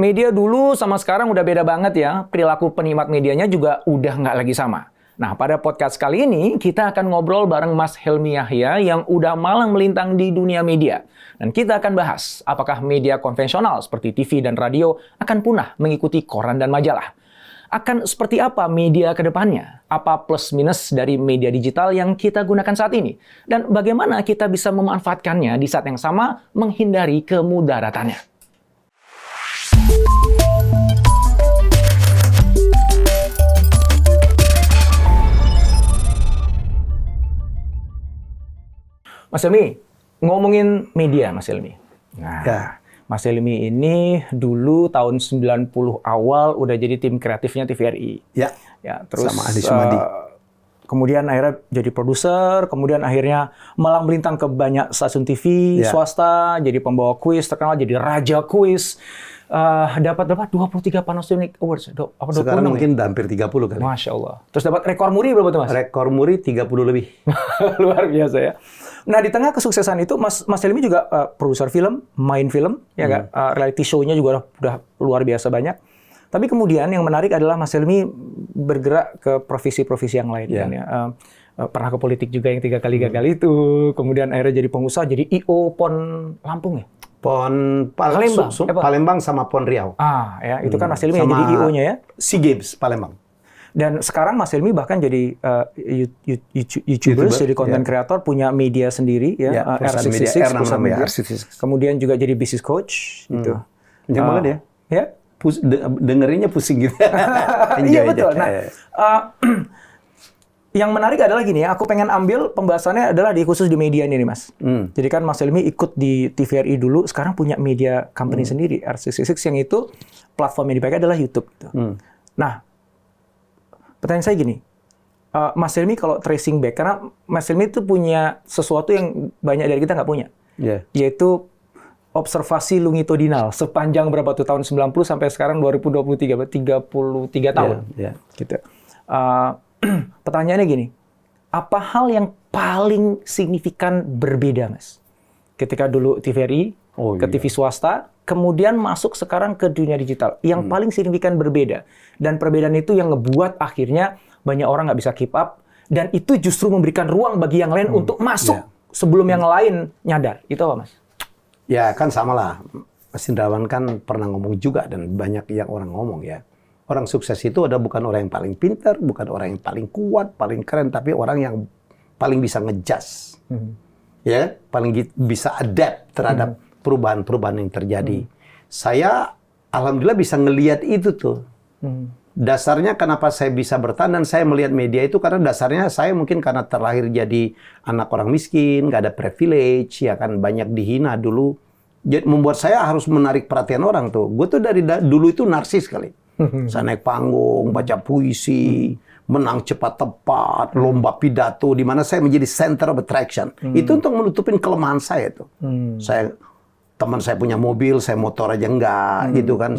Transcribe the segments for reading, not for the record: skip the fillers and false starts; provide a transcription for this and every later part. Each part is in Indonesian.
Media dulu sama sekarang udah beda banget ya. Perilaku penikmat medianya juga udah nggak lagi sama. Nah, pada podcast kali ini kita akan ngobrol bareng Mas Helmy Yahya yang udah malang melintang di dunia media. Dan kita akan bahas apakah media konvensional seperti TV dan radio akan punah mengikuti koran dan majalah. Akan seperti apa media ke depannya? Apa plus minus dari media digital yang kita gunakan saat ini? Dan bagaimana kita bisa memanfaatkannya di saat yang sama menghindari kemudaratannya? Mas Helmy, ngomongin media, Mas Helmy. Nah, ya. Mas Helmy ini dulu tahun 90 awal udah jadi tim kreatifnya TVRI. Ya. Ya, terus sama Adi Sumadi. Kemudian akhirnya jadi produser, kemudian akhirnya malang melintang ke banyak stasiun TV swasta, jadi pembawa kuis, terkenal jadi raja kuis. Dapat 23 Panasonic Awards. Sekarang mungkin hampir 30 kali. Masya Allah. Terus dapat rekor muri berapa tuh, Mas? Rekor muri 30 lebih. Luar biasa ya. Nah, di tengah kesuksesan itu, Mas Helmy juga produser film, main film, ya kan? Reality show-nya juga udah luar biasa banyak. Tapi kemudian yang menarik adalah Mas Helmy bergerak ke profesi-profesi yang lain. Kan, ya. Pernah ke politik juga yang 3 kali gagal itu. Kemudian akhirnya jadi pengusaha, jadi I.O. PON Lampung ya? Palembang sama PON Riau. Ya, itu kan Mas Helmy yang jadi I.O.-nya ya? SEA Games Palembang. Dan sekarang Mas Helmy bahkan jadi YouTuber, jadi content creator, punya media sendiri ya, R66, perusahaan media. Kemudian juga jadi business coach gitu. Kencang banget ya? Ya. Dengerinnya pusing gitu. Iya betul. Nah, yang menarik adalah gini ya, aku pengen ambil pembahasannya adalah khusus di media ini nih, Mas. Jadi kan Mas Helmy ikut di TVRI dulu, sekarang punya media company sendiri, R66, yang itu platform yang dipakai adalah YouTube. Gitu. Nah, pertanyaan saya gini, Mas Helmy kalau tracing back, karena Mas Helmy itu punya sesuatu yang banyak dari kita nggak punya, yaitu observasi longitudinal sepanjang berapa tuh, tahun 90 sampai sekarang 2023, 33 tahun. Gitu. Pertanyaannya gini, apa hal yang paling signifikan berbeda, Mas? Ketika dulu TVRI, ke TV swasta, kemudian masuk sekarang ke dunia digital. Yang paling signifikan berbeda. Dan perbedaan itu yang ngebuat akhirnya banyak orang nggak bisa keep up. Dan itu justru memberikan ruang bagi yang lain untuk masuk sebelum yang lain nyadar. Itu apa, Mas? Ya, kan sama lah. Mas Indrawan kan pernah ngomong juga, dan banyak yang orang ngomong ya. Orang sukses itu bukan orang yang paling pintar, bukan orang yang paling kuat, paling keren, tapi orang yang paling bisa ngejudge. Ya, paling bisa adapt terhadap perubahan-perubahan yang terjadi. Saya alhamdulillah bisa ngelihat itu tuh. Dasarnya kenapa saya bisa bertahan dan saya melihat media itu karena dasarnya saya mungkin karena terlahir jadi anak orang miskin, nggak ada privilege, ya kan, banyak dihina dulu. Jadi membuat saya harus menarik perhatian orang tuh. Gue tuh dari dulu itu narsis kali. Saya naik panggung, baca puisi, menang cepat tepat, lomba pidato, di mana saya menjadi center of attraction. Itu untuk menutupin kelemahan saya tuh. Teman saya punya mobil, saya motor aja enggak, gitu kan.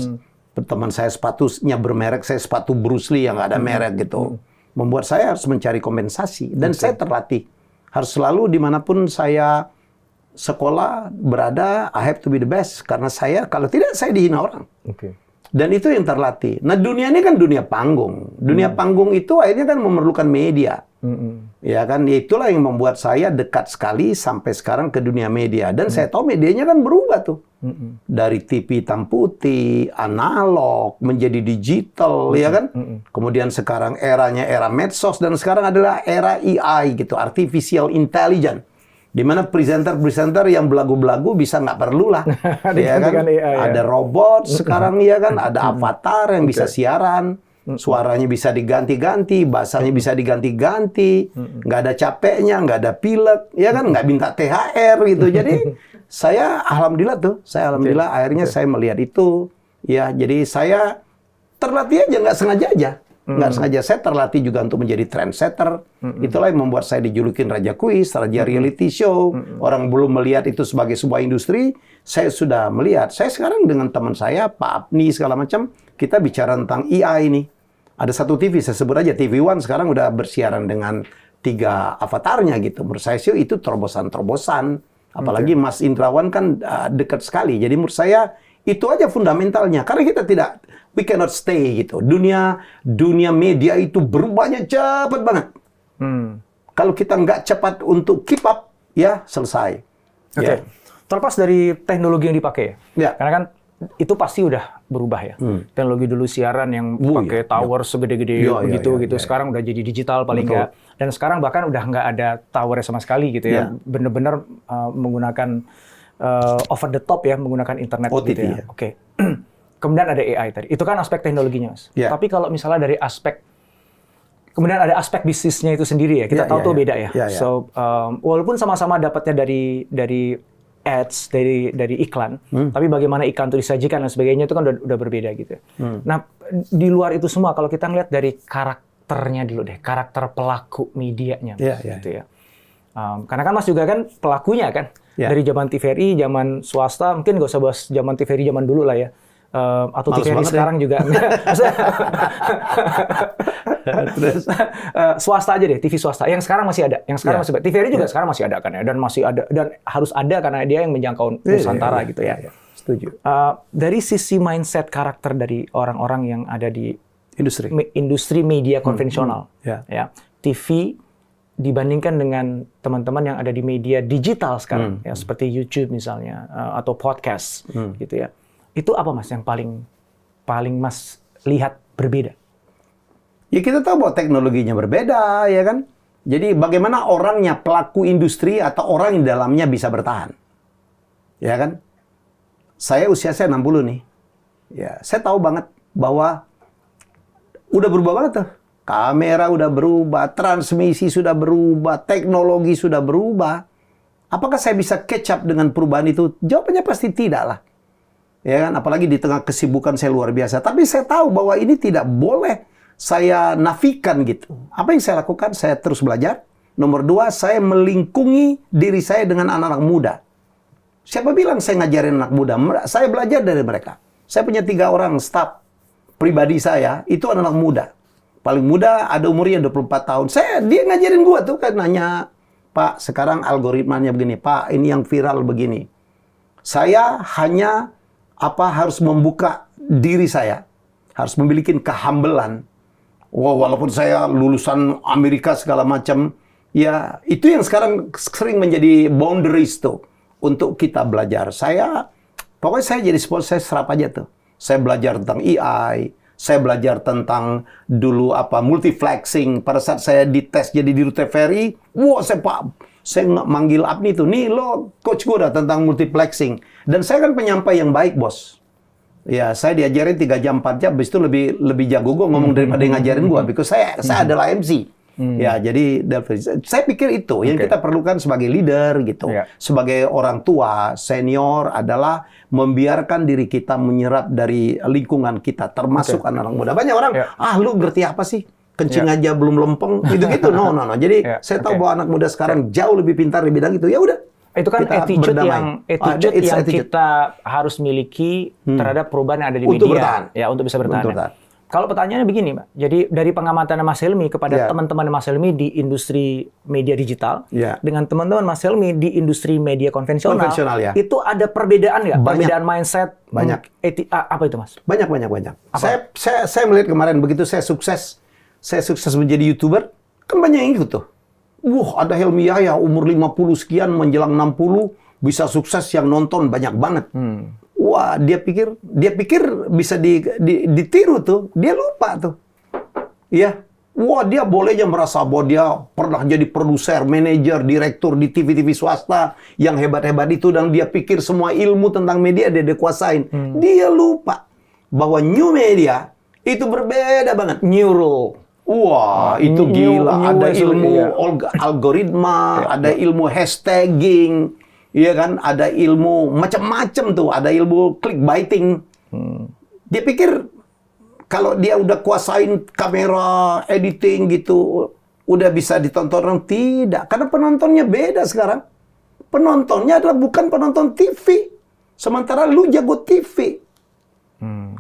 Teman saya sepatunya bermerek, saya sepatu Bruce Lee yang nggak ada merek gitu. Membuat saya harus mencari kompensasi. Dan saya terlatih. Harus selalu dimanapun saya sekolah, berada, I have to be the best. Karena saya, kalau tidak, saya dihina orang. Dan itu yang terlatih. Nah, dunia ini kan dunia panggung. Dunia panggung itu akhirnya kan memerlukan media. Ya kan, itulah yang membuat saya dekat sekali sampai sekarang ke dunia media. Dan saya tahu medianya kan berubah tuh. Dari TV hitam putih, analog, menjadi digital, ya kan? Kemudian sekarang eranya era medsos, dan sekarang adalah era AI gitu, Artificial Intelligence. Di mana presenter-presenter yang belagu-belagu bisa nggak perlu lah, ya kan? Ada robot sekarang, ya kan? Ada avatar yang bisa siaran, suaranya bisa diganti-ganti, bahasanya bisa diganti-ganti, nggak ada capeknya, nggak ada pilek, ya kan? Nggak minta THR gitu. Jadi saya alhamdulillah akhirnya saya melihat itu, ya. Jadi saya terlatih aja, nggak sengaja aja. Nggak sengaja, saya terlatih juga untuk menjadi trendsetter. Itulah yang membuat saya dijulukin Raja Kuis, Raja Reality Show. Orang belum melihat itu sebagai sebuah industri, saya sudah melihat. Saya sekarang dengan teman saya, Pak Apni, segala macam, kita bicara tentang AI ini. Ada satu TV, saya sebut aja, TV One sekarang udah bersiaran dengan 3 avatarnya gitu. Menurut saya sih itu terobosan-terobosan. Apalagi Mas Indrawan kan dekat sekali. Jadi menurut saya Itu aja fundamentalnya. Karena kita we cannot stay gitu. Dunia media itu berubahnya cepat banget. Kalau kita nggak cepat untuk keep up, ya selesai. Oke. Ya. Terlepas dari teknologi yang dipakai, Ya. karena kan itu pasti udah berubah ya. Teknologi dulu siaran yang pakai tower segede-gede begitu. Sekarang udah jadi digital paling nggak. Dan sekarang bahkan udah nggak ada towernya sama sekali gitu ya. Bener-bener menggunakan over the top ya, menggunakan internet OTT, gitu ya. ya. Oke. Kemudian ada AI tadi. Itu kan aspek teknologinya, Mas. Ya. Tapi kalau misalnya dari aspek kemudian ada aspek bisnisnya itu sendiri ya. Kita tahu tuh beda ya. So walaupun sama-sama dapatnya dari ads, dari iklan, tapi bagaimana iklan itu disajikan dan sebagainya itu kan udah berbeda gitu. Nah, di luar itu semua kalau kita ngeliat dari karakternya dulu deh, karakter pelaku medianya, gitu ya. Karena kan Mas juga kan pelakunya kan, dari zaman TVRI, zaman swasta, mungkin nggak usah bahas zaman TVRI zaman dulu lah ya. Atau Males TVRI sekarang juga. Terus Swasta aja deh, TV swasta. Yang sekarang masih ada. Yang sekarang masih ada. TVRI juga sekarang masih ada kan ya. Dan masih ada. Dan harus ada karena dia yang menjangkau Nusantara gitu ya. Setuju. Dari sisi mindset karakter dari orang-orang yang ada di Industri media konvensional. Ya. TV dibandingkan dengan teman-teman yang ada di media digital sekarang. Ya, seperti YouTube misalnya. Atau podcast gitu ya. Itu apa Mas yang paling Mas lihat berbeda? Ya kita tahu bahwa teknologinya berbeda, ya kan? Jadi bagaimana orangnya, pelaku industri atau orang di dalamnya bisa bertahan. Ya kan? Usia saya 60 nih. Ya, saya tahu banget bahwa udah berubah banget tuh. Kamera udah berubah, transmisi sudah berubah, teknologi sudah berubah. Apakah saya bisa catch up dengan perubahan itu? Jawabannya pasti tidak lah. Ya kan, apalagi di tengah kesibukan saya luar biasa. Tapi saya tahu bahwa ini tidak boleh saya nafikan gitu. Apa yang saya lakukan? Saya terus belajar. Nomor 2, saya melingkungi diri saya dengan anak-anak muda. Siapa bilang saya ngajarin anak muda? Saya belajar dari mereka. Saya punya 3 orang staf pribadi saya, itu anak-anak muda. Paling muda ada umurnya 24 tahun. Dia ngajarin gua tuh kan, nanya, Pak, sekarang algoritmanya begini. Pak, ini yang viral begini. Saya hanya harus membuka diri saya, harus memiliki kehambelan. Walaupun saya lulusan Amerika segala macam, ya itu yang sekarang sering menjadi boundaries tuh untuk kita belajar. Pokoknya saya jadi saya serap aja tuh. Saya belajar tentang AI, saya belajar tentang dulu multiflexing. Pada saat saya dites jadi dirut TVRI, saya manggil Apni tuh, nih lo coach gue dah tentang multiplexing. Dan saya kan penyampai yang baik, bos. Ya, saya diajarin 3 jam, 4 jam, habis itu lebih jago gue ngomong daripada yang ngajarin gue. Because saya adalah MC. Ya, jadi saya pikir itu yang kita perlukan sebagai leader gitu. Sebagai orang tua, senior adalah membiarkan diri kita menyerap dari lingkungan kita, termasuk anak-anak muda. Banyak orang, lu ngerti apa sih? Kencing aja belum lempeng, gitu-gitu. No. Jadi saya tahu bahwa anak muda sekarang jauh lebih pintar di bidang itu. Ya udah. Itu kan attitude yang kita harus miliki terhadap perubahan yang ada di media. Bertahan. Ya, untuk bisa bertahan. Kalau pertanyaannya begini, Mbak. Jadi dari pengamatan Mas Helmy kepada teman-teman Mas Helmy di industri media digital, dengan teman-teman Mas Helmy di industri media konvensional itu ada perbedaan nggak? Perbedaan mindset? Banyak. Apa itu, Mas? Banyak. Saya melihat kemarin begitu saya sukses menjadi YouTuber, kan banyak yang ikut tuh. Ada Helmy Yahya umur 50 sekian menjelang 60 bisa sukses, yang nonton banyak banget. Dia pikir bisa ditiru tuh. Dia lupa tuh. Ya. Dia bolehnya merasa bahwa dia pernah jadi produser, manajer, direktur di TV-TV swasta yang hebat-hebat itu, dan dia pikir semua ilmu tentang media dia kuasain. Dia lupa bahwa new media itu berbeda banget. New rule. Itu gila. Ada ilmu algoritma, ada ilmu hashtagging, iya kan? Ada ilmu macam-macam tuh. Ada ilmu clickbaiting. Dia pikir kalau dia udah kuasain kamera, editing gitu, udah bisa ditonton orang. Tidak, karena penontonnya beda sekarang. Penontonnya adalah bukan penonton TV. Sementara lu jago TV.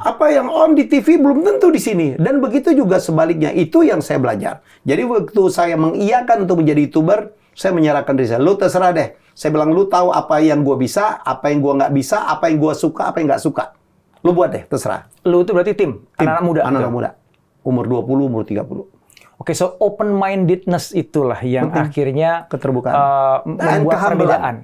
Apa yang on di TV belum tentu di sini. Dan begitu juga sebaliknya. Itu yang saya belajar. Jadi waktu saya mengiyakan untuk menjadi YouTuber, saya menyerahkan diri saya. Lu terserah deh. Saya bilang, lu tahu apa yang gue bisa, apa yang gue nggak bisa, apa yang gue suka, apa yang nggak suka. Lu buat deh, terserah. Lu itu berarti tim anak-anak muda. Anak-anak muda. Umur 20, umur 30. Oke, so open-mindedness itulah yang akhirnya Keterbukaan. membuat Kehambalan. perbedaan.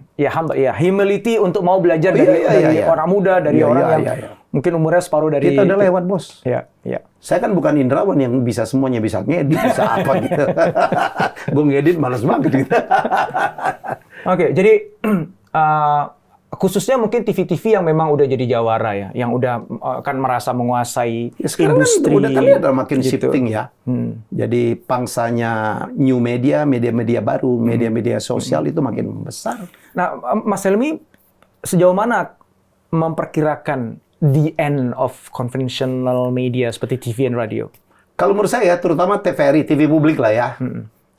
Ya, humility untuk mau belajar Oh, dari, iya, dari iya. orang muda, dari Iya, orang iya, yang iya. mungkin umurnya separuh dari... Kita udah lewat, bos. Ya, ya. Saya kan bukan Indrawan yang bisa semuanya, bisa ngedit, bisa apa gitu. Gue ngedit malas banget gitu. Oke, jadi khususnya mungkin TV-TV yang memang udah jadi jawara ya, yang udah kan merasa menguasai Ya, sekarang industri. kan udah terlihat makin gitu. shifting ya. Jadi pangsanya new media, media-media baru, media-media sosial itu makin besar. Nah, Mas Helmi, sejauh mana memperkirakan the end of conventional media seperti TV dan radio? Kalau menurut saya, terutama TVRI, TV publik lah ya,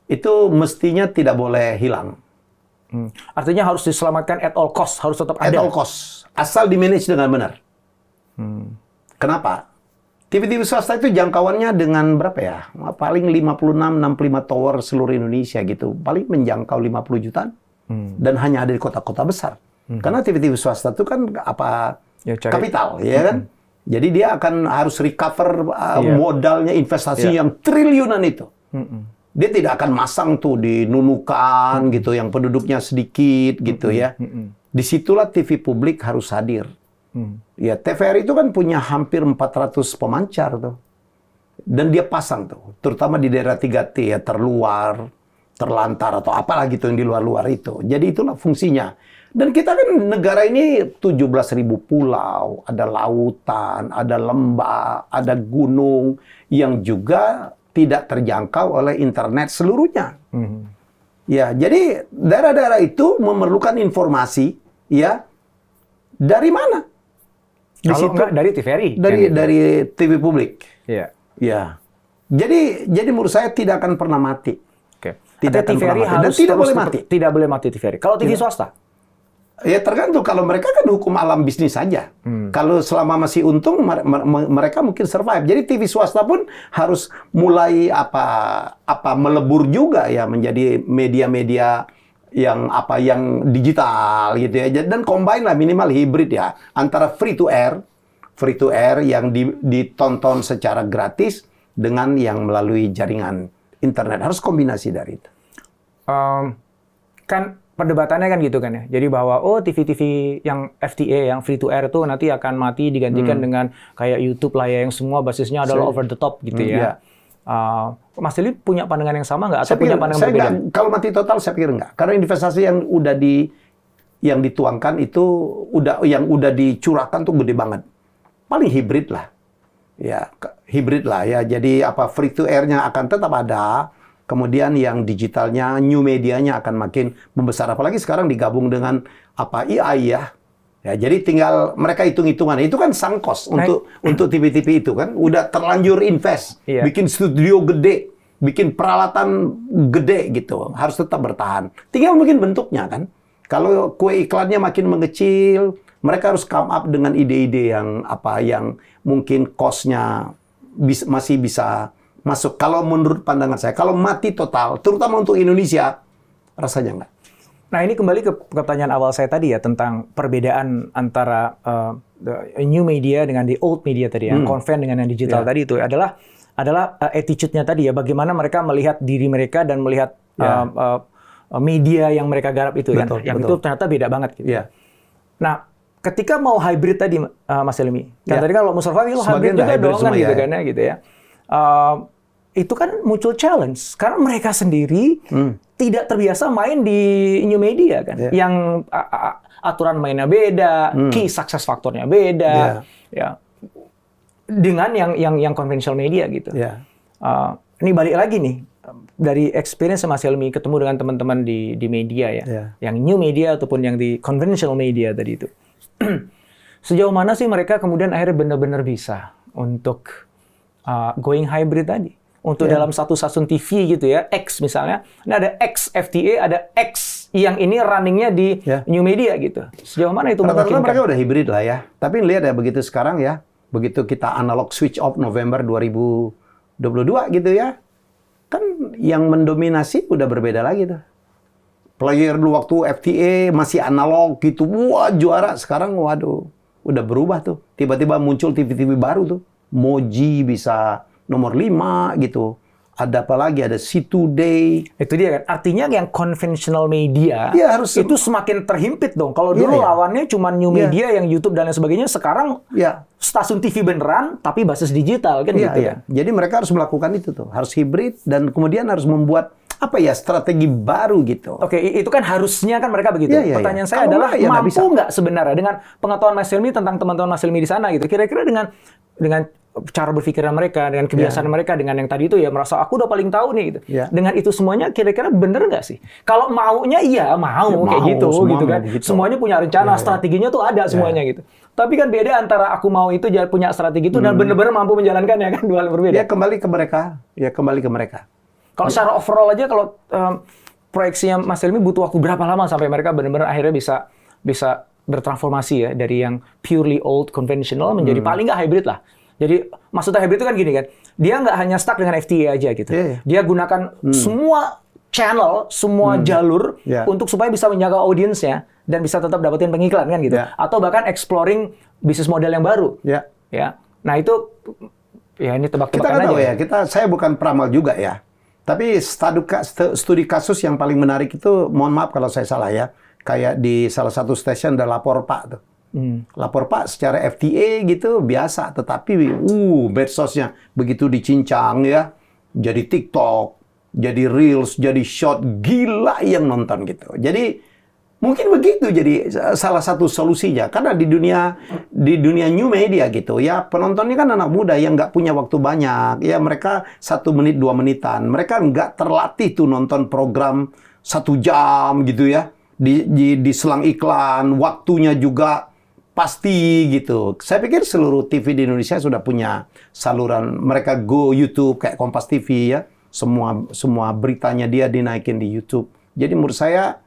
itu mestinya tidak boleh hilang. Artinya harus diselamatkan at all cost, harus tetap At ada. all cost. Asal di-manage dengan benar. Kenapa? TV-TV swasta itu jangkauannya dengan berapa ya? Paling 56-65 tower seluruh Indonesia gitu. Paling menjangkau 50 jutaan. Dan hanya ada di kota-kota besar. Karena TV-TV swasta itu kan Ya, cari- kapital, ya kan? Jadi dia akan harus recover modalnya investasi yang triliunan itu. Dia tidak akan masang tuh di Nunukan gitu, yang penduduknya sedikit gitu ya. Disitulah TV publik harus hadir. Ya, TVRI itu kan punya hampir 400 pemancar tuh. Dan dia pasang tuh, terutama di daerah 3T ya, terluar, terlantar atau apalah gitu yang di luar-luar itu. Jadi itulah fungsinya. Dan kita kan negara ini 17.000 pulau, ada lautan, ada lembah, ada gunung yang juga tidak terjangkau oleh internet seluruhnya. Ya, jadi daerah-daerah itu memerlukan informasi ya dari mana? Di Kalau enggak dari TVRI. dari TV publik. Iya. Ya. Jadi menurut saya tidak akan pernah mati. Oke. Tidak akan TVRI pernah mati. Dan harus tidak terus boleh mati. Tidak boleh mati TVRI. Kalau TV swasta? Ya tergantung, kalau mereka kan hukum alam bisnis saja. Kalau selama masih untung mereka mungkin survive. Jadi TV swasta pun harus mulai melebur juga ya menjadi media-media yang digital gitu ya. Dan combine lah, minimal hybrid ya, antara free to air yang ditonton secara gratis dengan yang melalui jaringan internet. Harus kombinasi dari itu. Kan perdebatannya kan gitu kan ya. Jadi bahwa TV-TV yang FTA, yang free to air itu nanti akan mati digantikan dengan kayak YouTube lah ya, yang semua basisnya adalah over the top gitu ya. Mas Dili punya pandangan yang sama nggak? Atau punya pandangan berbeda? Kalau mati total saya pikir enggak. Karena investasi yang yang dituangkan itu yang udah dicurahkan tuh gede banget. Paling hibrid lah. Ya, hibrid lah ya. Jadi free to air-nya akan tetap ada. Kemudian yang digitalnya, new medianya akan makin membesar. Apalagi sekarang digabung dengan AI ya. Ya, jadi tinggal mereka hitung-hitungan. Itu kan sunk cost untuk TV-TV itu kan. Udah terlanjur invest, bikin studio gede, bikin peralatan gede gitu. Harus tetap bertahan. Tinggal mungkin bentuknya kan. Kalau kue iklannya makin mengecil, mereka harus come up dengan ide-ide yang yang mungkin cost-nya masih bisa masuk. Kalau menurut pandangan saya, kalau mati total, terutama untuk Indonesia, rasanya enggak. Nah, ini kembali ke pertanyaan awal saya tadi ya, tentang perbedaan antara new media dengan the old media tadi, yang konven dengan yang digital tadi itu adalah attitude-nya tadi ya, bagaimana mereka melihat diri mereka dan melihat media yang mereka garap itu Betul, yang betul. itu ternyata beda banget gitu. Ya. Nah, ketika mau hybrid tadi Mas Helmi, kan tadi kan kalau Mustafa itu hybrid juga hybrid dong kan semua, gitu ya. kan ya gitu ya. Itu kan muncul challenge karena mereka sendiri tidak terbiasa main di new media kan, yang aturan mainnya beda, key success faktornya beda, ya, dengan yang konvensional media gitu. Ini balik lagi nih dari experience Mas Helmi ketemu dengan teman-teman di media ya, yang new media ataupun yang di conventional media tadi itu. Sejauh mana sih mereka kemudian akhirnya benar-benar bisa untuk going hybrid tadi? Untuk dalam satu stasiun TV gitu ya, X misalnya, ini ada X FTA, ada X yang ini runningnya di new media gitu. Sejauh mana itu Rata-rata memungkinkan? mereka udah hybrid lah ya. Tapi lihat ya, begitu sekarang ya, begitu kita analog switch off November 2022 gitu ya, kan yang mendominasi udah berbeda lagi tuh. Player dulu waktu FTA masih analog gitu. Wah, juara. Sekarang waduh, udah berubah tuh. Tiba-tiba muncul TV-TV baru tuh. Moji bisa nomor 5 gitu. Ada apa lagi? Ada C2Day. Itu dia kan. Artinya yang konvensional media Iya, harus itu semakin terhimpit dong. Kalau dulu Iya, iya. lawannya cuma new Iya. media yang YouTube dan lain sebagainya, sekarang Ya, stasiun TV beneran tapi basis digital kan iya, gitu iya. kan. Jadi mereka harus melakukan itu tuh. Harus hibrid dan kemudian harus membuat apa ya, strategi baru gitu. Oke, itu kan harusnya kan mereka begitu. Iya, iya, Pertanyaan iya. saya Kalau adalah nggak, ya nggak mampu bisa. nggak sebenarnya dengan pengetahuan Mas Helmi tentang teman-teman Mas Helmi di sana gitu. Kira-kira dengan cara berpikiran mereka, dengan kebiasaan mereka, dengan yang tadi itu ya merasa aku udah paling tahu nih gitu. Ya. Dengan itu semuanya kira-kira bener nggak sih? Kalau maunya iya mau Ya, kayak mau, gitu semua gitu mau kan. begitu. Semuanya punya rencana, Ya, ya. strateginya tuh ada semuanya gitu. Tapi kan beda antara aku mau itu punya strategi itu dan bener-bener mampu menjalankannya kan, dua hal yang berbeda. Ya kembali ke mereka. Ya kembali ke mereka. Kalau secara overall aja kalau proyeksinya Mas Helmi butuh waktu berapa lama sampai mereka benar-benar akhirnya bisa bertransformasi ya dari yang purely old conventional menjadi paling nggak hybrid lah. Jadi maksudnya hybrid itu kan gini kan, dia nggak hanya stuck dengan FTA aja gitu. Iya, iya. Dia gunakan semua channel, semua jalur Iya. untuk supaya bisa menjaga audiensnya dan bisa tetap dapetin pengiklan kan gitu. Iya. Atau bahkan exploring bisnis model yang baru. Ya. Ya. Nah itu ya ini Kita tebak-tebakan nggak aja. tahu ya. Saya bukan peramal juga ya. Tapi studi kasus yang paling menarik itu, mohon maaf kalau saya salah ya, kayak di salah satu stasiun ada lapor Pak tuh. Lapor Pak secara FTA gitu biasa, tetapi medsosnya begitu dicincang ya, jadi TikTok, jadi Reels, jadi Short, gila yang nonton gitu. Jadi mungkin begitu jadi salah satu solusinya, karena di dunia new media gitu ya, penontonnya kan anak muda yang nggak punya waktu banyak ya, mereka 1 menit 2 menitan, mereka nggak terlatih tuh nonton program 1 jam gitu ya, di selang iklan, waktunya juga pasti gitu. Saya pikir seluruh TV di Indonesia sudah punya saluran, mereka go YouTube kayak Kompas TV ya, semua beritanya dia dinaikin di YouTube. Jadi menurut saya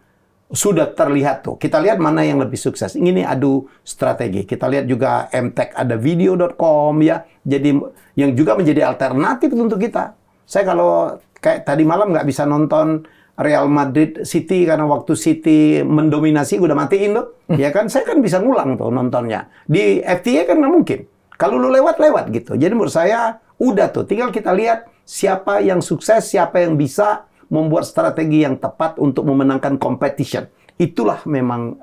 sudah terlihat tuh. Kita lihat mana yang lebih sukses. Ini adu strategi. Kita lihat juga MTech ada video.com ya. Jadi yang juga menjadi alternatif untuk kita. Saya kalau kayak tadi malam nggak bisa nonton Real Madrid City karena waktu City mendominasi udah matiin tuh. Ya kan saya kan bisa ngulang tuh nontonnya. Di FTA kan nggak mungkin. Kalau lu lewat gitu. Jadi menurut saya udah tuh. Tinggal kita lihat siapa yang sukses, siapa yang bisa membuat strategi yang tepat untuk memenangkan competition. Itulah memang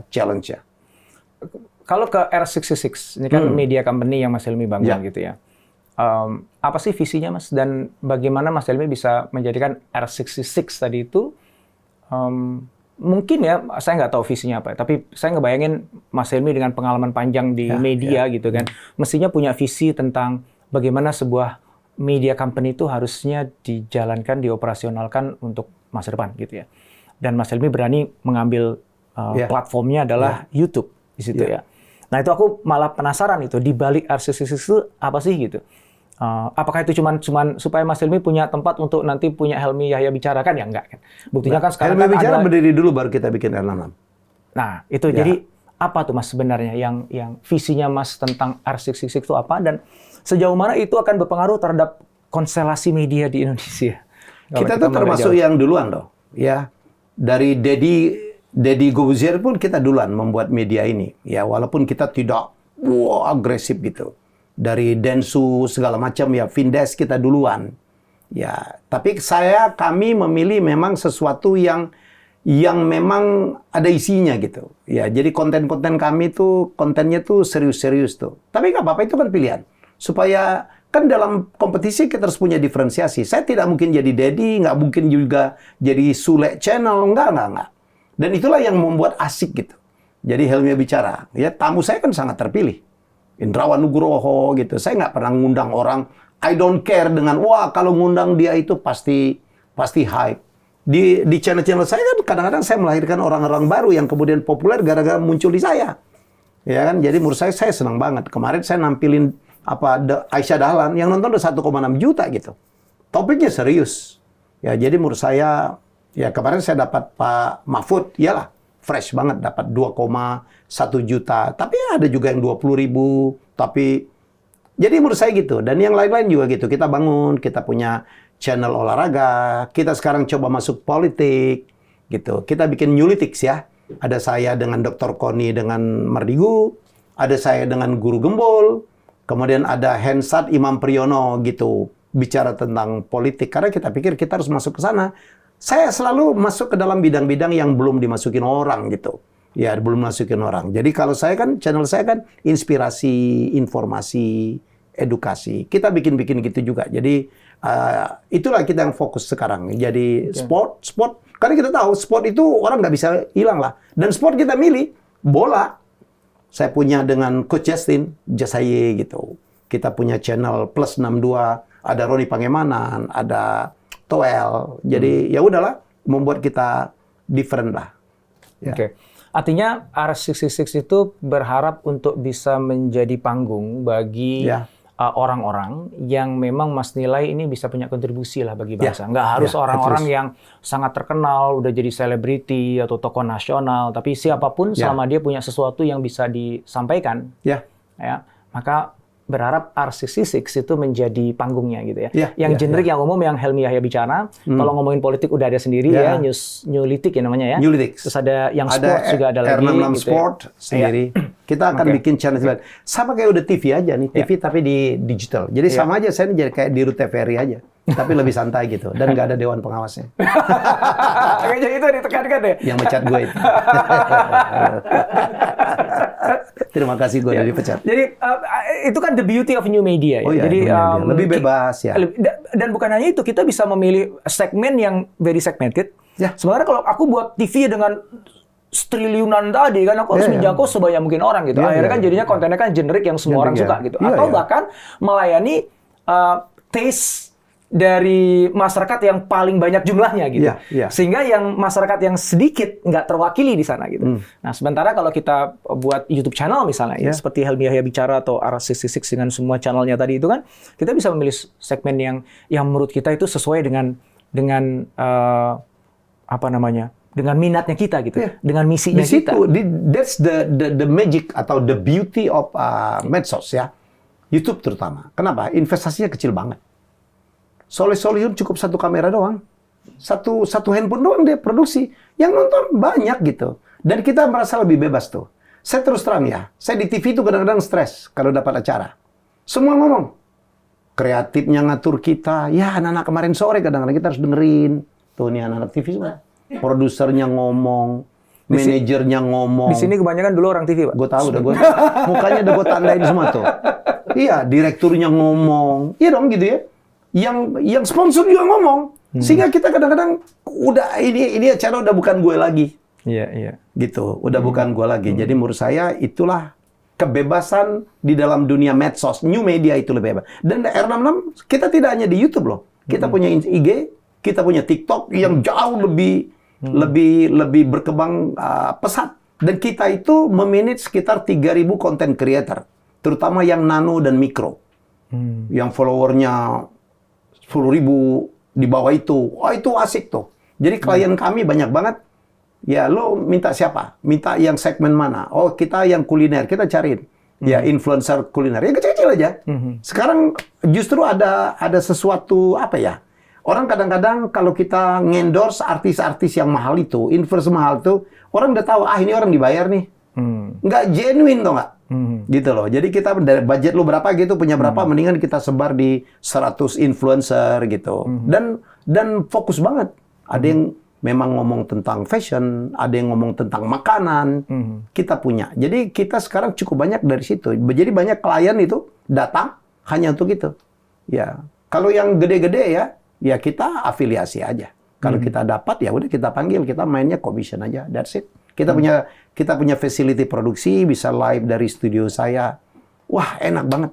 challenge-nya. Kalau ke R66, ini kan media company yang Mas Helmi bangun Ya. gitu ya. Apa sih visinya Mas? Dan bagaimana Mas Helmi bisa menjadikan R66 tadi itu, mungkin ya, saya nggak tahu visinya apa, tapi saya ngebayangin Mas Helmi dengan pengalaman panjang di media gitu kan, mestinya punya visi tentang bagaimana sebuah media company itu harusnya dijalankan, dioperasionnalkan untuk masa depan gitu ya. Dan Mas Helmi berani mengambil platformnya adalah YouTube di situ ya. Nah itu aku malah penasaran itu di balik R66 itu apa sih gitu. Apakah itu cuman supaya Mas Helmi punya tempat untuk nanti punya Helmi Yahya bicarakan ya enggak kan? Buktinya kan sekarang Helmi kan bicara ada. berdiri dulu baru kita bikin R66. Nah itu jadi apa tuh Mas sebenarnya yang visinya Mas tentang R66 itu apa dan sejauh mana itu akan berpengaruh terhadap konstelasi media di Indonesia? Kita tuh termasuk yang duluan loh, ya. Dari Deddy Corbuzier pun kita duluan membuat media ini, ya. Walaupun kita tidak agresif gitu. Dari Densu segala macam ya, Vindes kita duluan, ya. Tapi kami memilih memang sesuatu yang memang ada isinya gitu, ya. Jadi konten-konten kami tuh kontennya tuh serius-serius tuh. Tapi nggak apa-apa, itu kan pilihan. Supaya kan dalam kompetisi kita harus punya diferensiasi. Saya tidak mungkin jadi Deddy, nggak mungkin juga jadi Sule Channel, enggak. Dan itulah yang membuat asik gitu. Jadi Helmi bicara, ya tamu saya kan sangat terpilih. Indrawan Nugroho gitu. Saya nggak pernah ngundang orang, I don't care dengan, wah kalau ngundang dia itu pasti hype. Di channel-channel saya kan kadang-kadang saya melahirkan orang-orang baru yang kemudian populer gara-gara muncul di saya. Ya kan, jadi menurut saya senang banget. Kemarin saya nampilin Aisyah Dahlan yang nonton udah 1,6 juta gitu. Topiknya serius. Ya, jadi menurut saya ya kemarin saya dapat Pak Mahfud, iyalah fresh banget dapat 2,1 juta. Tapi ada juga yang 20.000, tapi jadi menurut saya gitu dan yang lain-lain juga gitu. Kita bangun, kita punya channel olahraga, kita sekarang coba masuk politik. gitu. Kita bikin Newlytics ya. Ada saya dengan Dr. Koni dengan Mardigu, ada saya dengan Guru Gembol, kemudian ada Hensat Imam Priyono gitu, bicara tentang politik. Karena kita pikir kita harus masuk ke sana. Saya selalu masuk ke dalam bidang-bidang yang belum dimasukin orang gitu. Ya, belum masukin orang. Jadi kalau saya kan, channel saya kan inspirasi, informasi, edukasi. Kita bikin-bikin gitu juga. Jadi itulah kita yang fokus sekarang. Jadi sport. Karena kita tahu sport itu orang nggak bisa hilang lah. Dan sport kita milih bola. Saya punya dengan Coach Justin Jasaye gitu. Kita punya channel Plus 62. Ada Roni Pangemanan, ada Toel. Jadi ya udahlah, membuat kita different lah. Ya. Oke. Artinya R666 itu berharap untuk bisa menjadi panggung bagi orang-orang yang memang Mas nilai ini bisa punya kontribusi lah bagi bangsa. Nggak harus orang-orang yang sangat terkenal, udah jadi selebriti atau tokoh nasional, tapi siapapun selama dia punya sesuatu yang bisa disampaikan, ya, maka berharap R666 itu menjadi panggungnya gitu ya. Yang generik, yang umum, yang Helmi Yahya bicara. Kalau ngomongin politik udah ada sendiri ya, Newlytics ya namanya ya. Newlytics. Terus ada yang sport juga ada lagi. R66 gitu Sport sendiri. Kita akan bikin channel lain. Sama kayak udah TV aja nih, TV tapi di digital. Jadi sama aja, saya jadi kayak di Rute TVRI aja. Tapi lebih santai gitu. Dan nggak ada dewan pengawasnya. Kayaknya itu ditekankan ya? Yang mecat gue itu. Terima kasih gue udah dipecat. Jadi itu kan the beauty of new media. Oh, ya. Jadi lebih bebas ya. Dan bukan hanya itu, kita bisa memilih segmen yang very segmented. Ya. Sebenarnya kalau aku buat TV dengan triliunan tadi kan aku harus menjangkau sebanyak mungkin orang gitu. Akhirnya kan jadinya kontennya kan generik yang semua orang suka gitu. Atau bahkan melayani taste dari masyarakat yang paling banyak jumlahnya gitu. Sehingga yang masyarakat yang sedikit nggak terwakili di sana gitu. Nah, sementara kalau kita buat YouTube channel misalnya, seperti Helmi Yahya Bicara atau R666 dengan semua channelnya tadi itu kan, kita bisa memilih segmen yang menurut kita itu sesuai dengan apa namanya? Dengan minatnya kita gitu, dengan misinya kita. That's the magic atau the beauty of medsos ya. YouTube terutama. Kenapa? Investasinya kecil banget. Soleh-solihun cukup satu kamera doang. Satu handphone doang dia produksi. Yang nonton banyak gitu. Dan kita merasa lebih bebas tuh. Saya terus terang ya, saya di TV itu kadang-kadang stres kalau dapat acara. Semua ngomong. Kreatifnya ngatur kita. Ya, anak-anak kemarin sore kadang-kadang kita harus dengerin. Tuh nih anak-anak TV semua. Produsernya ngomong. Manajernya ngomong. Di sini kebanyakan dulu orang TV, Pak. Gue tahu udah, mukanya udah gue tandain semua tuh. Iya, direkturnya ngomong. Iya dong gitu ya. Yang sponsor juga ngomong. Sehingga kita kadang-kadang udah ini acara udah bukan gue lagi. Iya. Gitu, udah bukan gue lagi. Jadi menurut saya itulah kebebasan di dalam dunia medsos, new media itu lebih bebas. Dan R66 kita tidak hanya di YouTube loh. Kita punya IG, kita punya TikTok yang jauh lebih berkembang pesat. Dan kita itu memanage sekitar 3.000 content creator, terutama yang nano dan mikro. Yang followernya 10.000 di bawah itu. Wah, itu asik tuh. Jadi klien kami banyak banget. Ya, lo minta siapa? Minta yang segmen mana? Oh, kita yang kuliner, kita cariin. Ya, influencer kuliner. Ya kecil-kecil aja. Sekarang justru ada sesuatu apa ya? Orang kadang-kadang kalau kita ngendorse artis-artis yang mahal itu, influencer mahal itu, orang udah tahu, ini orang dibayar nih. Nggak genuine tuh nggak? Gitu loh. Jadi kita dari budget lu berapa gitu, punya berapa, mendingan kita sebar di 100 influencer gitu. Dan fokus banget. Ada yang memang ngomong tentang fashion, ada yang ngomong tentang makanan. Kita punya. Jadi kita sekarang cukup banyak dari situ. Jadi banyak klien itu datang hanya untuk itu. Ya. Kalau yang gede-gede ya kita afiliasi aja. Kalau kita dapat ya udah kita panggil, kita mainnya commission aja. That's it. Kita punya facility produksi, bisa live dari studio saya. Wah, enak banget.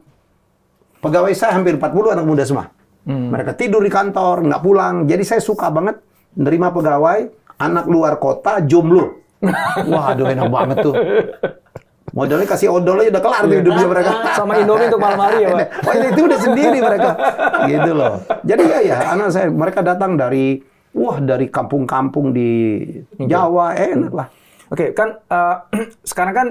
Pegawai saya hampir 40 anak muda semua. Mereka tidur di kantor, nggak pulang. Jadi saya suka banget nerima pegawai, anak luar kota, jomblo. Wah, aduh enak banget tuh. Modalnya kasih odol aja udah kelar tuh hidupnya mereka. Sama Indomie untuk malam hari ya, Pak? Oh, itu udah sendiri mereka. Gitu loh. Jadi ya anak saya, mereka datang dari kampung-kampung di Jawa, enak lah. Oke, kan sekarang kan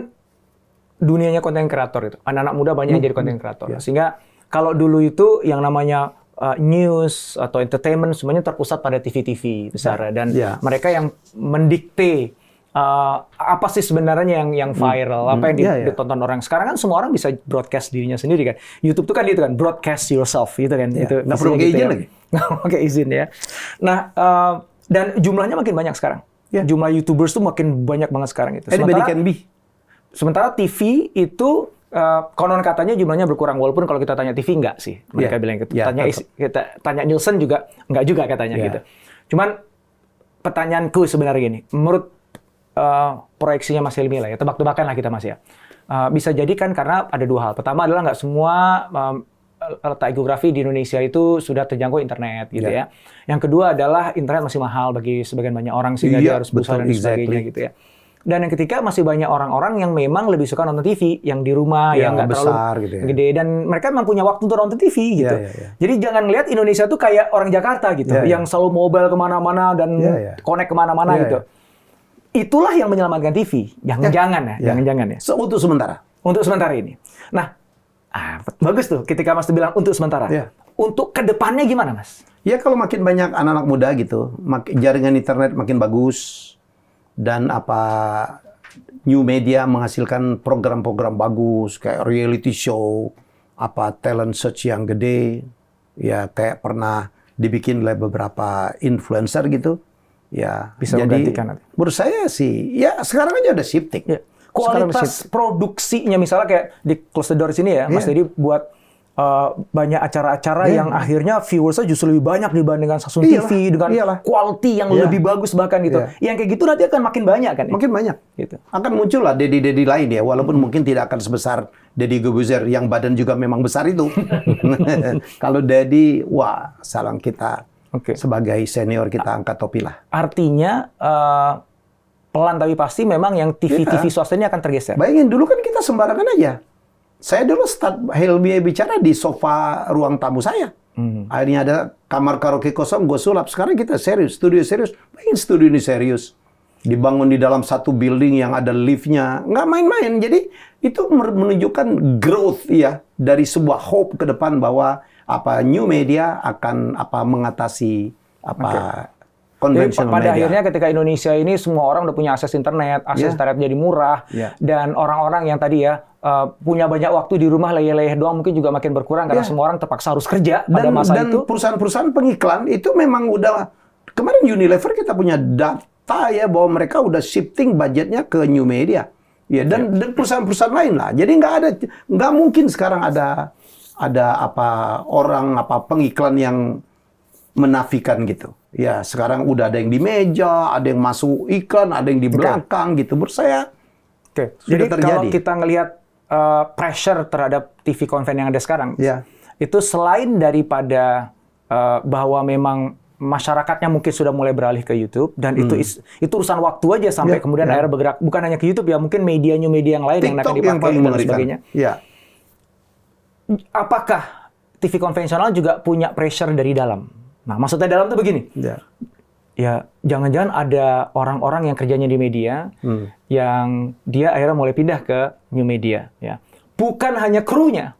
dunianya konten kreator itu. Anak-anak muda banyak yang jadi konten kreator. Sehingga kalau dulu itu yang namanya news atau entertainment semuanya terpusat pada TV-TV besar dan mereka yang mendikte apa sih sebenarnya yang viral, apa yang ditonton orang. Sekarang kan semua orang bisa broadcast dirinya sendiri kan. YouTube tuh kan itu kan, broadcast yourself gitu kan. Itu nggak perlu pakai izin lagi. Nggak pakai izin ya. Nah, dan jumlahnya makin banyak sekarang. Jumlah YouTubers tuh makin banyak banget sekarang itu. Sementara TV itu konon katanya jumlahnya berkurang, walaupun kalau kita tanya TV enggak sih. Mereka bilang gitu. Kita tanya Nielsen juga enggak juga katanya gitu. Cuman pertanyaanku sebenarnya gini, menurut proyeksinya Mas Helmy lah ya, tebak-tebakan lah kita Mas ya. Bisa jadi kan karena ada dua hal. Pertama adalah nggak semua letak geografi di Indonesia itu sudah terjangkau internet gitu ya. Yang kedua adalah internet masih mahal bagi sebagian banyak orang sehingga dia harus berusaha dan sebagainya gitu ya. Dan yang ketiga masih banyak orang-orang yang memang lebih suka nonton TV yang di rumah yang nggak terlalu gitu ya. gede dan mereka memang punya waktu untuk nonton TV gitu. Jadi jangan lihat Indonesia tuh kayak orang Jakarta gitu yang selalu mobile kemana-mana dan connect kemana-mana gitu. Itulah yang menyelamatkan TV. Jangan-jangan ya. Untuk sementara. Untuk sementara ini. Nah, bagus tuh ketika Mas bilang untuk sementara. Untuk kedepannya gimana Mas? Ya kalau makin banyak anak-anak muda gitu, jaringan internet makin bagus. Dan new media menghasilkan program-program bagus kayak reality show, talent search yang gede, ya kayak pernah dibikin oleh beberapa influencer gitu, ya bisa menggantikan. Menurut saya sih, ya sekarang aja ada shifting. Kualitas produksinya misalnya kayak di Close the Door sini ya, Mas Dedi buat banyak acara-acara yang akhirnya viewersnya justru lebih banyak dibandingkan stasiun TV dengan quality yang lebih bagus bahkan gitu. Yang kayak gitu nanti akan makin banyak kan? Makin banyak. Gitu. Akan muncul lah Dedi-Dedi lain ya, walaupun mungkin tidak akan sebesar Deddy Corbuzier yang badan juga memang besar itu. Kalau Dedi, wah salam kita sebagai senior kita angkat topi lah. Artinya pelan tapi pasti memang yang TV-TV swasta ini akan tergeser. Bayangin dulu kan kita sembarangan aja. Saya dulu start Helmy bicara di sofa ruang tamu saya. Akhirnya ada kamar karaoke kosong, gue sulap. Sekarang kita serius, studio serius. Pengen studio ini serius. Dibangun di dalam satu building yang ada liftnya. Nggak main-main. Jadi itu menunjukkan growth ya. Dari sebuah hope ke depan bahwa new media akan mengatasi konvensional media. Pada akhirnya ketika Indonesia ini semua orang udah punya akses internet jadi murah. Dan orang-orang yang tadi ya punya banyak waktu di rumah leyeh-leyeh doang mungkin juga makin berkurang karena semua orang terpaksa harus kerja pada masa itu. Dan perusahaan-perusahaan pengiklan itu memang udah kemarin Unilever kita punya data ya bahwa mereka udah shifting budgetnya ke new media. Ya dan perusahaan-perusahaan lain lah. Jadi nggak mungkin sekarang ada pengiklan yang menafikan gitu. Ya sekarang udah ada yang di meja, ada yang masuk iklan, ada yang di belakang gitu. Menurut saya jadi kalau kita ngelihat pressure terhadap TV konven yang ada sekarang, itu selain daripada bahwa memang masyarakatnya mungkin sudah mulai beralih ke YouTube dan itu urusan waktu aja sampai kemudian akhirnya bergerak bukan hanya ke YouTube ya, mungkin media yang lain TikTok yang akan dipakai dan sebagainya. Apakah TV konvensional juga punya pressure dari dalam? Nah, maksudnya dalam tuh begini. Ya, jangan-jangan ada orang-orang yang kerjanya di media yang dia akhirnya mulai pindah ke new media ya. Bukan hanya krunya,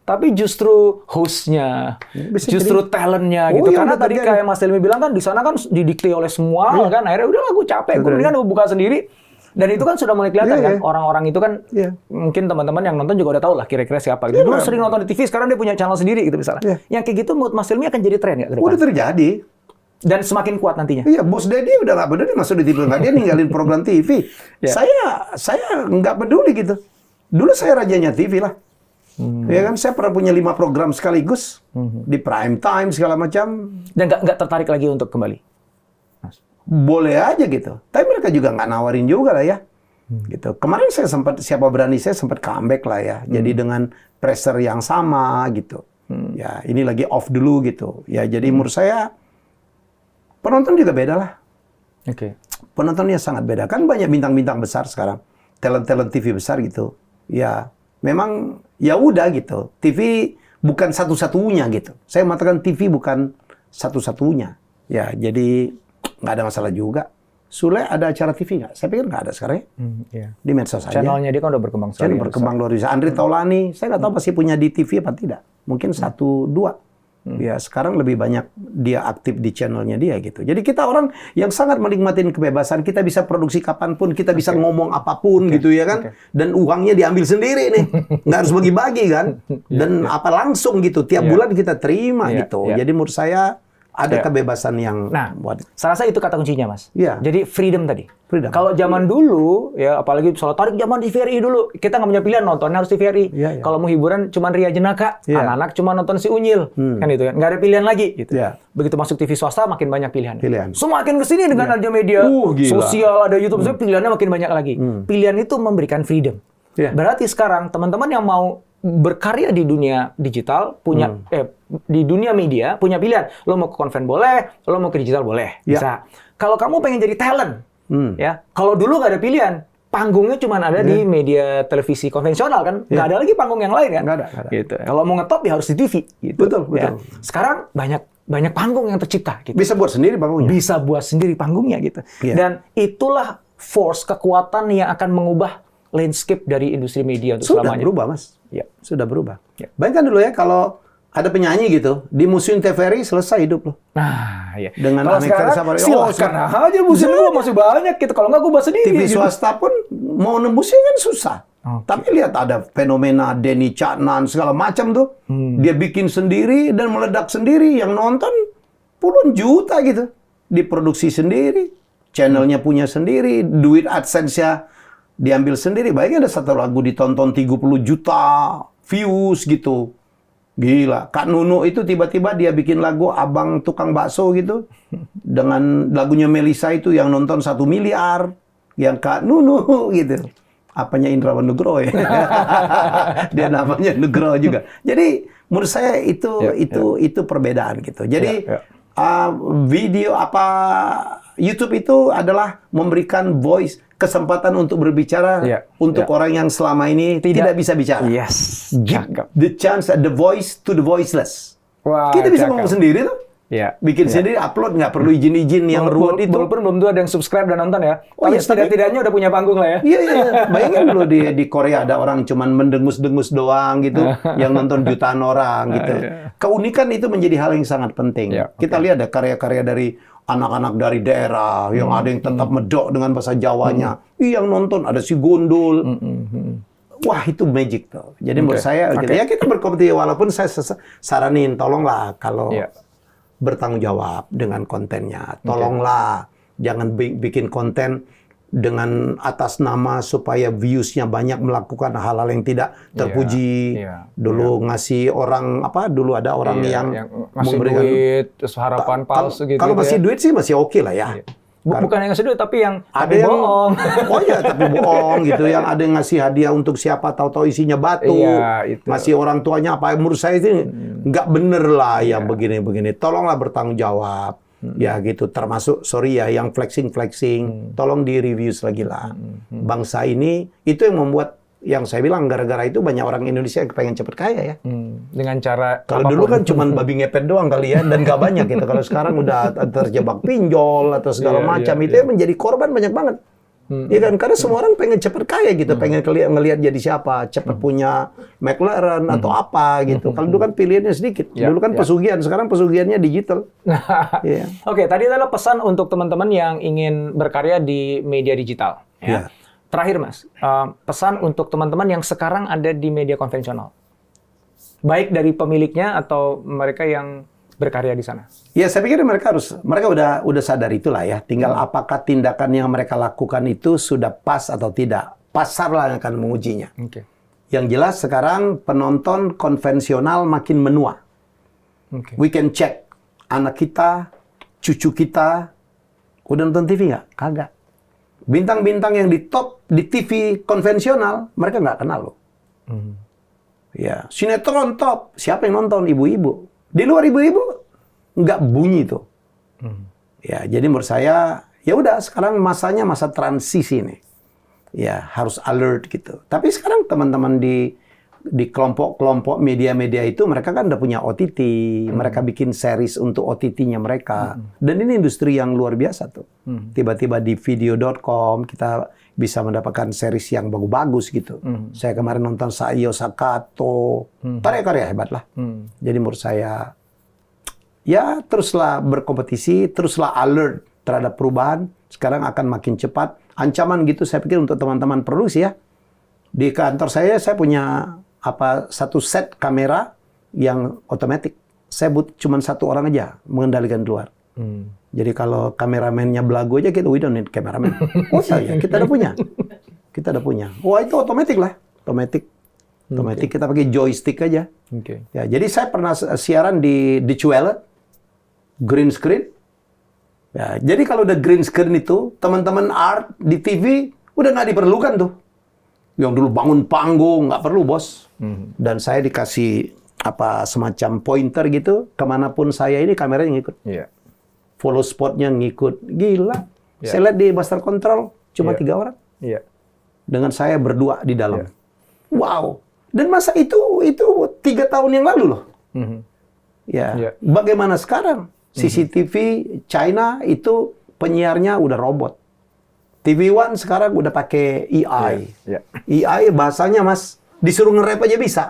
tapi justru hostnya, justru talentnya gitu. Karena tadi kayak Mas Helmy bilang kan di sana kan didikte oleh semua kan. Akhirnya udahlah gue capek, gue mendingan gue buka sendiri. Dan itu kan sudah mulai kelihatan kan orang-orang itu kan mungkin teman-teman yang nonton juga udah tahu lah kira-kira siapa gitu. Dulu sering nonton di TV, sekarang dia punya channel sendiri gitu misalnya. Yang kayak gitu menurut Mas Helmy akan jadi tren ya ke depan? Udah terjadi. Dan semakin kuat nantinya. Iya, Bos Deddy udah nggak peduli masuk di TV, dia ninggalin program TV. Saya nggak peduli gitu. Dulu saya rajanya TV lah. Ya kan, saya pernah punya 5 program sekaligus di prime time segala macam. Dan nggak tertarik lagi untuk kembali. Boleh aja gitu. Tapi mereka juga nggak nawarin juga lah ya. Gitu. Kemarin saya sempat comeback lah ya. Jadi dengan pressure yang sama gitu. Ya ini lagi off dulu gitu. Ya jadi menurut saya penonton juga beda lah. Penontonnya sangat beda. Kan banyak bintang-bintang besar sekarang. Talent-talent TV besar gitu. Ya, memang ya udah gitu. TV bukan satu-satunya gitu. Saya mengatakan TV bukan satu-satunya. Ya, jadi nggak ada masalah juga. Sule ada acara TV nggak? Saya pikir nggak ada sekarang ya. Di medsos saja. Channelnya dia kan udah berkembang sekali. Berkembang luar biasa. Andre Taulani, saya nggak tahu pasti punya di TV apa tidak. Mungkin 1, 2. Ya, sekarang lebih banyak dia aktif di channelnya dia gitu. Jadi kita orang yang sangat menikmati kebebasan, kita bisa produksi kapanpun, kita bisa ngomong apapun gitu ya kan. Dan uangnya diambil sendiri nih, nggak harus bagi-bagi kan. Dan apa langsung gitu, tiap bulan kita terima gitu. Jadi menurut saya ada kebebasan yang saya rasa itu kata kuncinya, Mas. Iya. Jadi freedom tadi. Freedom. Kalau zaman dulu, ya apalagi soal tarik zaman TVRI dulu, kita nggak punya pilihan nonton harus TVRI. Kalau mau hiburan cuma Ria Jenaka, anak-anak cuma nonton si Unyil, kan itu kan. Nggak ada pilihan lagi. Gitu. Begitu masuk TV swasta makin banyak pilihan. Semakin kesini dengan ada media sosial, ada YouTube, pilihannya makin banyak lagi. Pilihan itu memberikan freedom. Berarti sekarang teman-teman yang mau berkarya di dunia digital punya di dunia media punya pilihan. Lo mau ke konven boleh, lo mau ke digital boleh, bisa. Kalau kamu pengen jadi talent, ya. Kalau dulu nggak ada pilihan, panggungnya cuma ada di media televisi konvensional kan, nggak ada lagi panggung yang lain kan. Nggak ada. Gitu. Kalau mau ngetop ya harus di TV. Gitu. Betul. Ya. Sekarang banyak panggung yang tercipta. Gitu. Bisa buat sendiri panggungnya. Bisa buat sendiri panggungnya gitu. Dan itulah force kekuatan yang akan mengubah landscape dari industri media untuk selamanya. Sudah berubah, Mas. Ya. Sudah berubah. Bayangkan dulu ya kalau ada penyanyi gitu di museum TVRI selesai hidup loh. Nah, ya. Dengan kalau sekarang silakan aja museum gua masih banyak gitu. Kalau nggak gua bahas sendiri. TV gitu. swasta pun mau nembusnya kan susah. Tapi lihat ada fenomena Denny Caknan segala macam tuh. Dia bikin sendiri dan meledak sendiri, yang nonton puluhan juta gitu. Diproduksi sendiri, channelnya punya sendiri, duit AdSense-nya diambil sendiri. Bayangin ada satu lagu ditonton 30 juta views gitu. Gila. Kak Nunu itu tiba-tiba dia bikin lagu Abang Tukang Bakso gitu. Dengan lagunya Melisa itu yang nonton 1 miliar. Yang Kak Nunu gitu. Apanya Indrawan Nugroho ya. Dia namanya Nugroho juga. Jadi menurut saya itu perbedaan gitu. Jadi video YouTube itu adalah memberikan voice, kesempatan untuk berbicara untuk orang yang selama ini tidak bisa bicara. Yes. The chance, the voice to the voiceless. Wah, kita bisa ngomong sendiri tuh. Bikin sendiri, upload, nggak perlu izin-izin yang ruwet itu. Walaupun belum tuh ada yang subscribe dan nonton ya. Tapi setidak-tidaknya udah punya panggung lah ya. Iya. Bayangin dulu di Korea ada orang cuman mendengus-dengus doang gitu, yang nonton jutaan orang gitu. Keunikan itu menjadi hal yang sangat penting. Kita lihat ada karya-karya dari anak-anak dari daerah, yang ada yang tetap medok dengan bahasa Jawanya. Yang nonton ada si Gundul. Wah, itu magic tuh. Jadi menurut saya, ya kita berkompetisi, walaupun saya saranin, tolonglah kalau bertanggung jawab dengan kontennya. Tolonglah, jangan bikin konten dengan atas nama supaya views-nya banyak, melakukan hal-hal yang tidak terpuji. Dulu ngasih orang, dulu ada orang yang memberikan duit, terus harapan palsu gitu. Kalau masih duit sih masih oke lah ya. Bukan yang ngasih duit, tapi yang ada yang bohong. Oh iya, tapi bohong gitu. Yang ada yang ngasih hadiah untuk siapa, tahu-tahu isinya batu. Ngasih orang tuanya apa. Menurut saya itu nggak bener lah yang begini-begini. Tolonglah bertanggung jawab. Ya gitu. Termasuk, sorry ya, yang flexing. Tolong di-review lagi lah. Bangsa ini, itu yang membuat, yang saya bilang gara-gara itu banyak orang Indonesia yang pengen cepet kaya ya. Dengan cara kalau dulu kan cuma babi ngepet doang kali ya, dan gak banyak gitu. Kalau sekarang udah terjebak pinjol atau segala macam, itu yang menjadi korban banyak banget. Iya kan, karena semua orang pengen cepet kaya gitu, pengen ngelihat jadi siapa, cepet punya McLaren atau apa gitu. Kalau dulu kan pilihannya sedikit. Dulu kan pesugihan, sekarang pesugihannya digital. Oke, tadi adalah pesan untuk teman-teman yang ingin berkarya di media digital. Terakhir, Mas, pesan untuk teman-teman yang sekarang ada di media konvensional, baik dari pemiliknya atau mereka yang berkarya di sana. Ya, saya pikir mereka udah sadar itulah ya. Tinggal apakah tindakan yang mereka lakukan itu sudah pas atau tidak. Pasar lah yang akan mengujinya. Yang jelas sekarang penonton konvensional makin menua. We can check anak kita, cucu kita, udah nonton TV nggak? Kagak. Bintang-bintang yang di top di TV konvensional, mereka nggak kenal loh. Ya, sinetron top, siapa yang nonton? Ibu-ibu. Di luar ibu-ibu, nggak bunyi tuh. Ya, jadi menurut saya, ya udah sekarang masanya masa transisi nih. Ya, harus alert gitu. Tapi sekarang teman-teman di kelompok-kelompok media-media itu, mereka kan udah punya OTT, mereka bikin series untuk OTT-nya mereka. Dan ini industri yang luar biasa tuh. Tiba-tiba di video.com kita bisa mendapatkan series yang bagus-bagus gitu. Saya kemarin nonton Saiyo Sakato, karya-karya hebat lah. Jadi menurut saya ya teruslah berkompetisi, teruslah alert terhadap perubahan. Sekarang akan makin cepat. Ancaman gitu saya pikir untuk teman-teman produksi ya. Di kantor saya punya satu set kamera yang otomatis. Saya cuma satu orang aja mengendalikan di luar. Jadi kalau kameramennya belagu aja we don't need kameramen. Oh ya, kita udah punya. Kita udah punya. Wah itu otomatis lah. Otomatis kita pakai joystick aja. Ya, jadi saya pernah siaran di Cuelle, green screen. Ya, jadi kalau udah green screen itu, teman-teman art di TV udah nggak diperlukan tuh. Yang dulu bangun panggung nggak perlu bos. Dan saya dikasih semacam pointer gitu, kemanapun saya ini kameranya ngikut. Follow spotnya ngikut. Gila. Saya lihat di master control cuma 3 orang. Dengan saya berdua di dalam. Wow. Dan masa itu 3 tahun yang lalu loh. Bagaimana sekarang? CCTV China itu penyiarnya udah robot. TV One sekarang udah pakai AI. AI bahasanya Mas disuruh nge-rap aja bisa.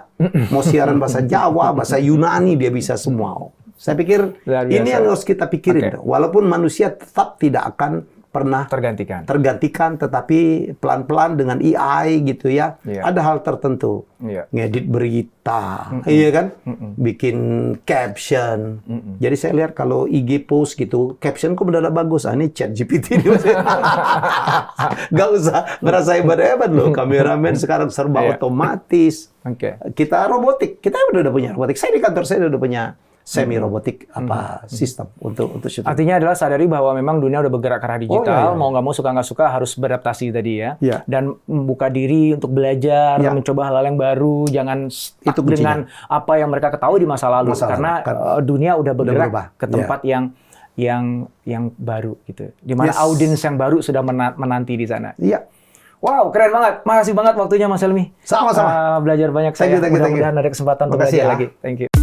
Mau siaran bahasa Jawa, bahasa Yunani dia bisa semua. Saya pikir ini yang harus kita pikirin. Walaupun manusia tetap tidak akan pernah tergantikan, tetapi pelan-pelan dengan AI gitu ya. Ada hal tertentu, ngedit berita, iya kan, bikin caption. Jadi saya lihat kalau IG post gitu, caption kok mendadak bagus. Ini chat GPT. Gak usah merasa hebat-hebat loh. Kameramen sekarang serba otomatis. Kita robotik, kita udah punya robotik. Saya di kantor saya udah punya semi robotik sistem untuk syuting. Artinya adalah sadari bahwa memang dunia udah bergerak ke arah digital, mau nggak mau suka nggak suka harus beradaptasi tadi ya. Dan membuka diri untuk belajar, mencoba hal-hal yang baru, jangan stuck dengan apa yang mereka ketahui di masa lalu, karena dunia udah bergerak ke tempat yang baru gitu. Di mana audiens yang baru sudah menanti di sana. Wow, keren banget. Makasih banget waktunya Mas Helmy. Sama-sama. Belajar banyak saya. Mudah-mudahan ada kesempatan untuk belajar lagi. Thank you.